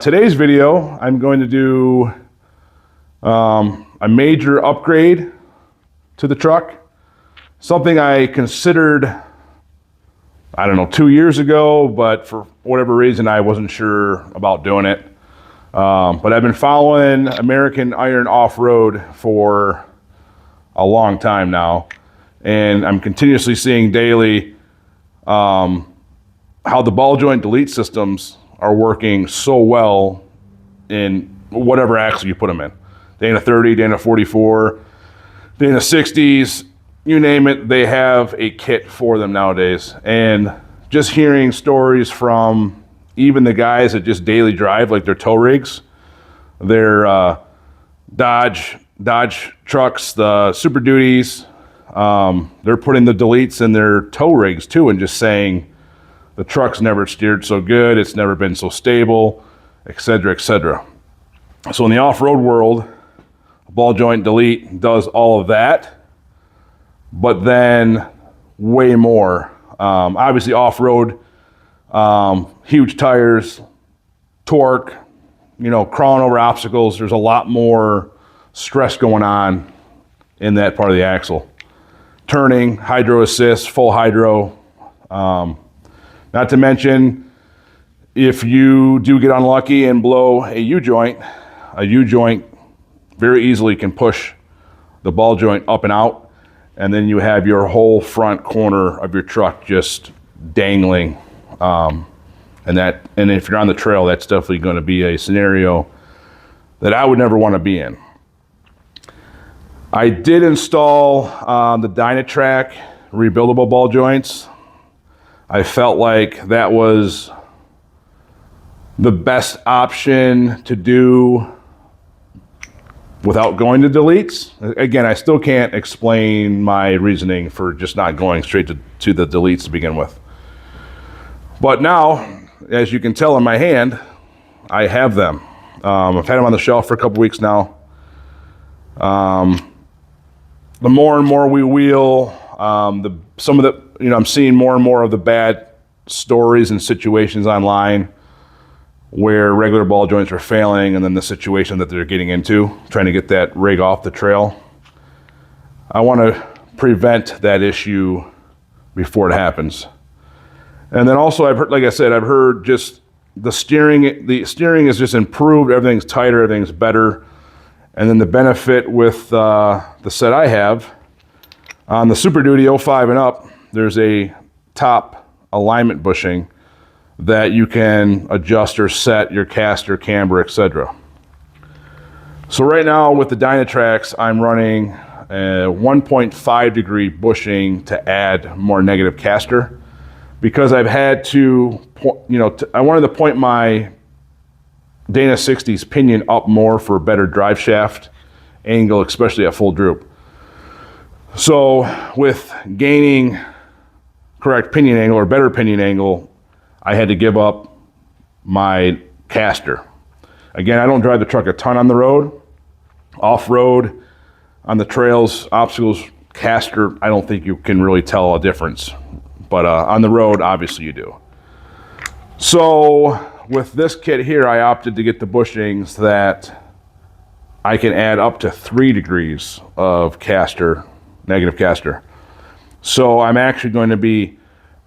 Today's video, I'm going to do a major upgrade to the truck. Something I considered, I don't know, 2 years ago, but for whatever reason, I wasn't sure about doing it. But I've been following American Iron Off-Road for a long time now. And I'm continuously seeing daily how the ball joint delete systems are working so well in whatever axle you put them in. Dana 30, Dana 44, Dana 60s, you name it, they have a kit for them nowadays. And just hearing stories from even the guys that just daily drive, like their tow rigs, their Dodge trucks, the Super Duties, they're putting the deletes in their tow rigs too and just saying, the truck's never steered so good, it's never been so stable, etc., etc. So in the off-road world, a ball joint delete does all of that, but then way more. Obviously off-road, huge tires, torque, crawling over obstacles, there's a lot more stress going on in that part of the axle. Turning, hydro assist, full hydro, not to mention, if you do get unlucky and blow a U-joint very easily can push the ball joint up and out, and then you have your whole front corner of your truck just dangling. And if you're on the trail, that's definitely going to be a scenario that I would never want to be in. I did install the Dynatrac rebuildable ball joints. I felt like that was the best option to do without going to deletes. Again, I still can't explain my reasoning for just not going straight to the deletes to begin with. But now, as you can tell in my hand, I have them. I've had them on the shelf for a couple weeks now. The more and more we wheel, I'm seeing more and more of the bad stories and situations online where regular ball joints are failing, and then the situation that they're getting into, trying to get that rig off the trail. I want to prevent that issue before it happens. And then also, I've heard just the steering is just improved, everything's tighter, everything's better. And then the benefit with the set I have, on the Super Duty 05 and up, there's a top alignment bushing that you can adjust or set your caster, camber, etc. So right now with the Dynatracs, I'm running a 1.5 degree bushing to add more negative caster, because I've had to, I wanted to point my Dana 60's pinion up more for better drive shaft angle, especially at full droop. So with gaining correct pinion angle or better pinion angle, I had to give up my caster. Again, I don't drive the truck a ton on the road. Off-road, on the trails, obstacles, caster, I don't think you can really tell a difference. But on the road, obviously you do. So with this kit here, I opted to get the bushings that I can add up to 3 degrees of caster, negative caster. So I'm actually going to be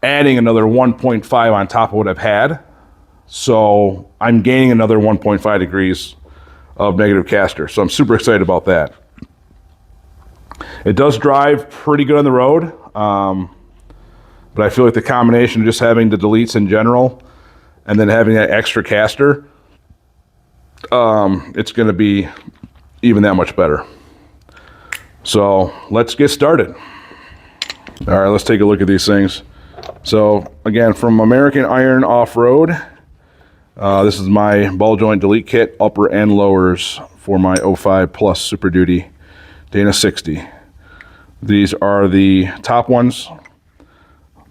adding another 1.5 on top of what I've had. So I'm gaining another 1.5 degrees of negative caster. So I'm super excited about that. It does drive pretty good on the road. But I feel like the combination of just having the deletes in general and then having that extra caster, it's going to be even that much better. So let's get started. All right, let's take a look at these things. So again, from American Iron Off-Road, this is my ball joint delete kit, upper and lowers for my 05 Plus Super Duty Dana 60. These are the top ones.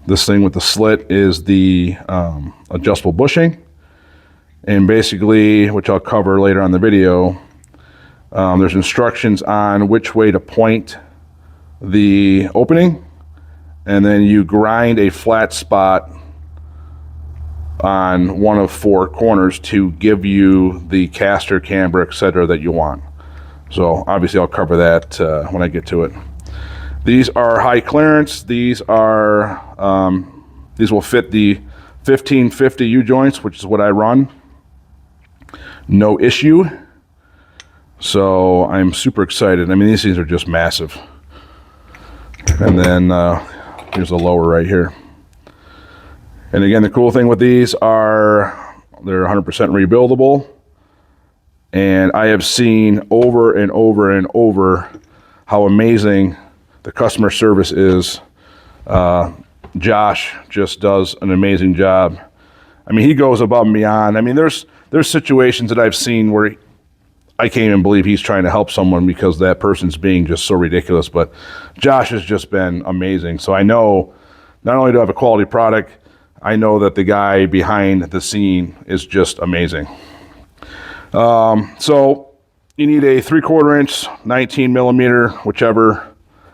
This thing with the slit is the adjustable bushing. And basically, which I'll cover later on in the video, there's instructions on which way to point the opening, and then you grind a flat spot on one of 4 corners to give you the caster, camber, etc. that you want. So obviously I'll cover that when I get to it. These are high clearance. These are these will fit the 1550 U-joints, which is what I run. No issue. So I'm super excited. I mean, these things are just massive. And then here's the lower right here. And again, the cool thing with these are they're 100% rebuildable. And I have seen over and over and over how amazing the customer service is. Josh just does an amazing job. I mean, he goes above and beyond. I mean, there's situations that I've seen where I can't even believe he's trying to help someone because that person's being just so ridiculous. But Josh has just been amazing. So I know not only do I have a quality product, I know that the guy behind the scene is just amazing. So you need a 3/4 inch, 19 millimeter, whichever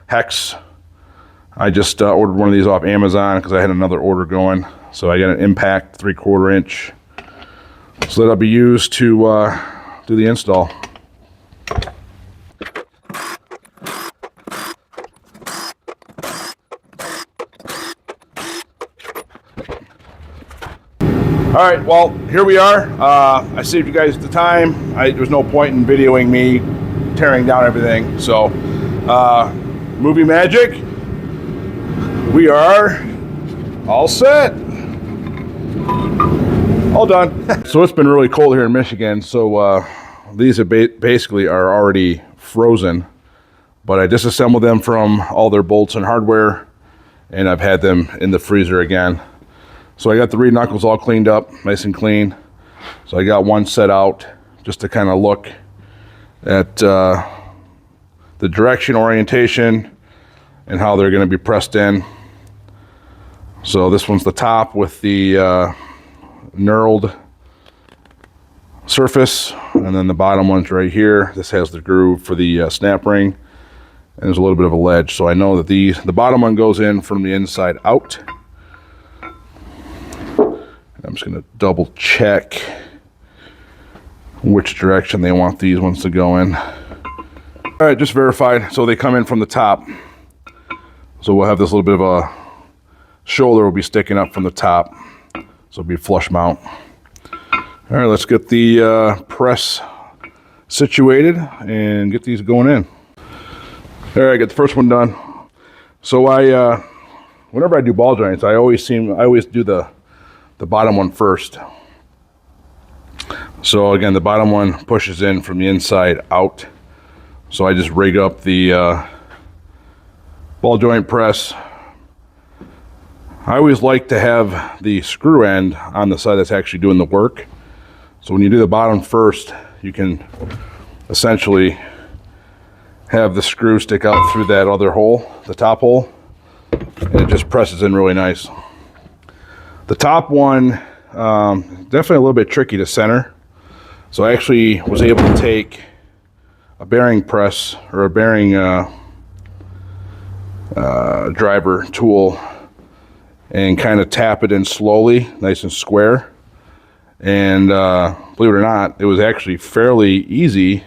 hex. I just ordered one of these off Amazon because I had another order going. So I got an impact 3/4 inch. So that'll be used to do the install. All right, well, here we are. I saved you guys the time. There's no point in videoing me tearing down everything. So, movie magic, we are all set. All done. So it's been really cold here in Michigan. So these are basically are already frozen, but I disassembled them from all their bolts and hardware, and I've had them in the freezer again. So I got the Reid knuckles all cleaned up, nice and clean. So I got one set out just to kind of look at the direction, orientation, and how they're going to be pressed in. So this one's the top with the knurled surface, and then the bottom one's right here. This has the groove for the snap ring, and there's a little bit of a ledge. So I know that the bottom one goes in from the inside out. I'm just going to double check which direction they want these ones to go in. All right, just verified. So they come in from the top. So we'll have this little bit of a shoulder will be sticking up from the top. So it'll be flush mount. All right, let's get the press situated and get these going in. All right, get the first one done. So whenever I do ball joints, I always do the bottom one first. So again, the bottom one pushes in from the inside out. So I just rig up the ball joint press. I always like to have the screw end on the side that's actually doing the work. So when you do the bottom first, you can essentially have the screw stick out through that other hole, the top hole, and it just presses in really nice. The top one, definitely a little bit tricky to center. So I actually was able to take a bearing press or a bearing driver tool and kind of tap it in slowly, nice and square. And believe it or not, it was actually fairly easy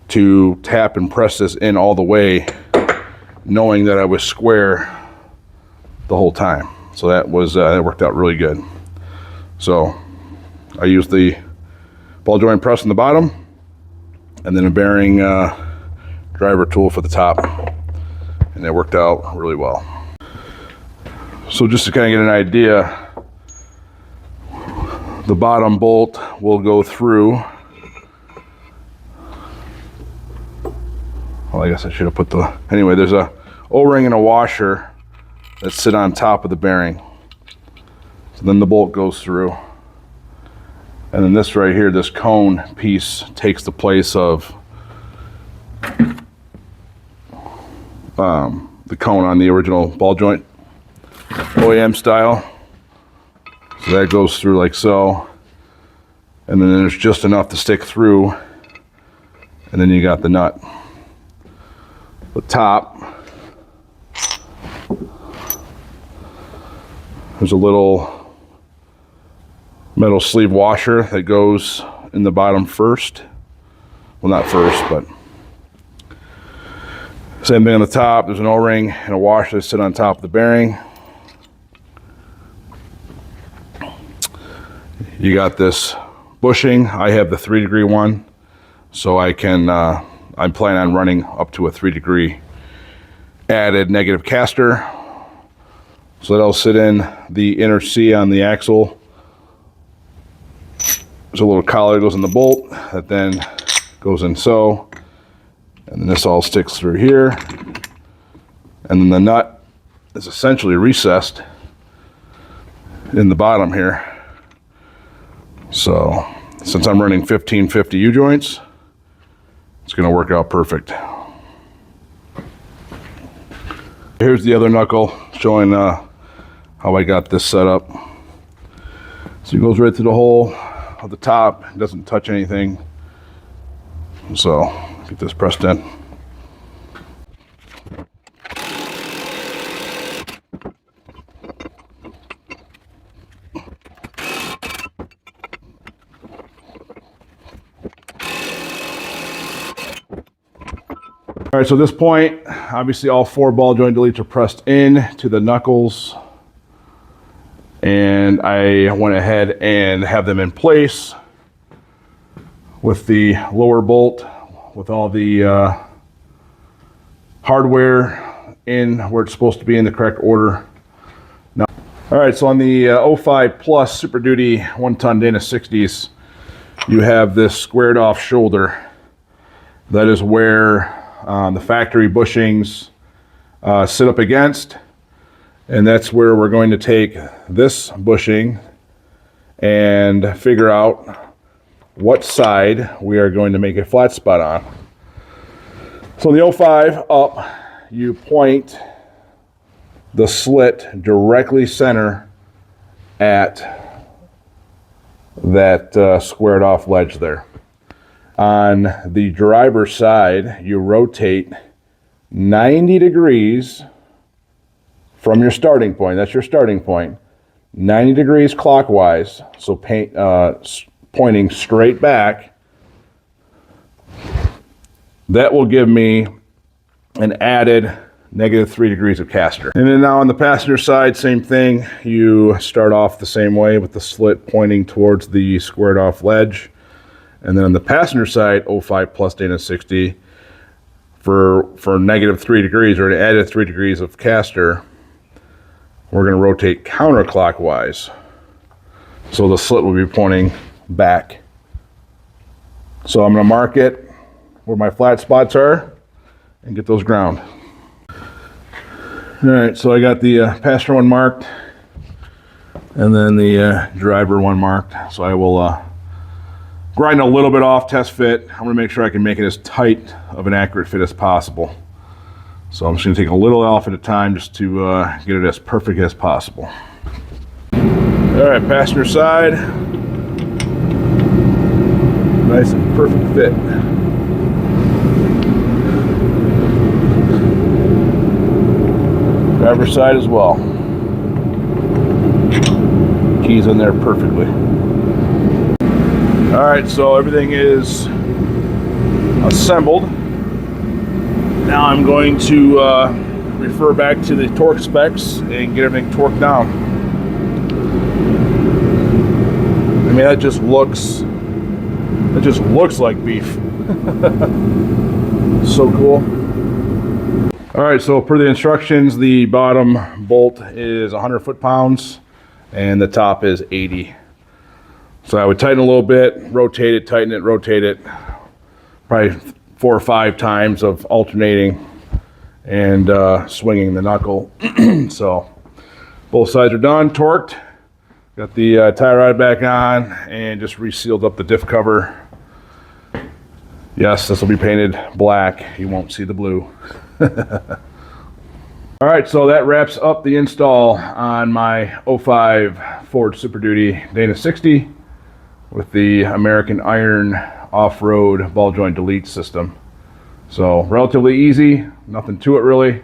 to tap and press this in all the way, knowing that I was square the whole time. So that worked out really good. So I used the ball joint press on the bottom, and then a bearing driver tool for the top, and it worked out really well. So just to kind of get an idea, the bottom bolt will go through. Well, I guess I should have put anyway, there's a O-ring and a washer that sit on top of the bearing. So then the bolt goes through. And then this right here, this cone piece takes the place of the cone on the original ball joint, OEM style. So that goes through like so. And then there's just enough to stick through. And then you got the nut. The top, there's a little metal sleeve washer that goes in the bottom first. Well, not first, but same thing on the top. There's an O-ring and a washer that sit on top of the bearing. You got this bushing. I have the 3-degree one, so I can, I'm planning on running up to a 3-degree added negative caster. So that'll sit in the inner C on the axle. There's a little collar that goes in the bolt that then goes in so. And then this all sticks through here. And then the nut is essentially recessed in the bottom here. So since I'm running 1550 U-joints, it's going to work out perfect. Here's the other knuckle showing how I got this set up. So it goes right through the hole of the top. It doesn't touch anything. So get this pressed in. All right, so at this point, obviously all 4 ball joint deletes are pressed in to the knuckles. And I went ahead and have them in place with the lower bolt, with all the hardware in where it's supposed to be in the correct order. Now, all right, so on the 05 Plus Super Duty 1-ton Dana 60s, you have this squared off shoulder. That is where the factory bushings sit up against, and that's where we're going to take this bushing and figure out what side we are going to make a flat spot on. So in the 05 up, you point the slit directly center at that squared off ledge there. On the driver's side, you rotate 90 degrees from your starting point. That's your starting point. 90 degrees clockwise, so pointing straight back. That will give me an added -3 degrees of caster. And then now on the passenger side, same thing. You start off the same way with the slit pointing towards the squared off ledge. And then on the passenger side, 05 Plus Dana 60, for -3 degrees, or an added 3 degrees of caster, we're going to rotate counterclockwise. So the slit will be pointing back. So I'm going to mark it where my flat spots are and get those ground. All right, so I got the passenger one marked and then the driver one marked. So I will grind a little bit off, test fit. I'm going to make sure I can make it as tight of an accurate fit as possible. So I'm just going to take a little off at a time just to get it as perfect as possible. All right, passenger side. Nice and perfect fit. Driver's side as well. Keys in there perfectly. All right, so everything is assembled. Now I'm going to refer back to the torque specs and get everything torqued down. I mean, that just looks like beef. So cool. All right, so per the instructions, the bottom bolt is 100 foot-pounds and the top is 80. So I would tighten a little bit, rotate it, tighten it, rotate it, probably 4 or 5 times of alternating and swinging the knuckle. So both sides are done, torqued. Got the tie rod back on and just resealed up the diff cover. Yes, this will be painted black. You won't see the blue. All right, so that wraps up the install on my 05 Ford Super Duty Dana 60 with the American Iron off-road ball joint delete system. So relatively easy, nothing to it really.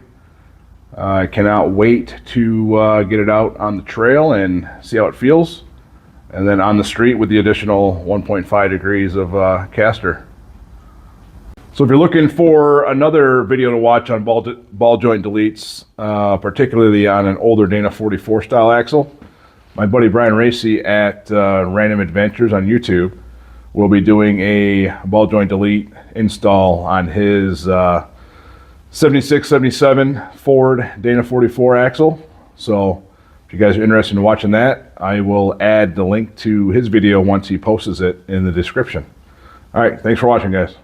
I cannot wait to get it out on the trail and see how it feels. and then on the street with the additional 1.5 degrees of caster. So if you're looking for another video to watch on ball joint deletes, particularly on an older Dana 44 style axle, my buddy Brian Racy at Random Adventures on YouTube will be doing a ball joint delete install on his 76-77 Ford Dana 44 axle. So if you guys are interested in watching that, I will add the link to his video once he posts it in the description. All right, thanks for watching, guys.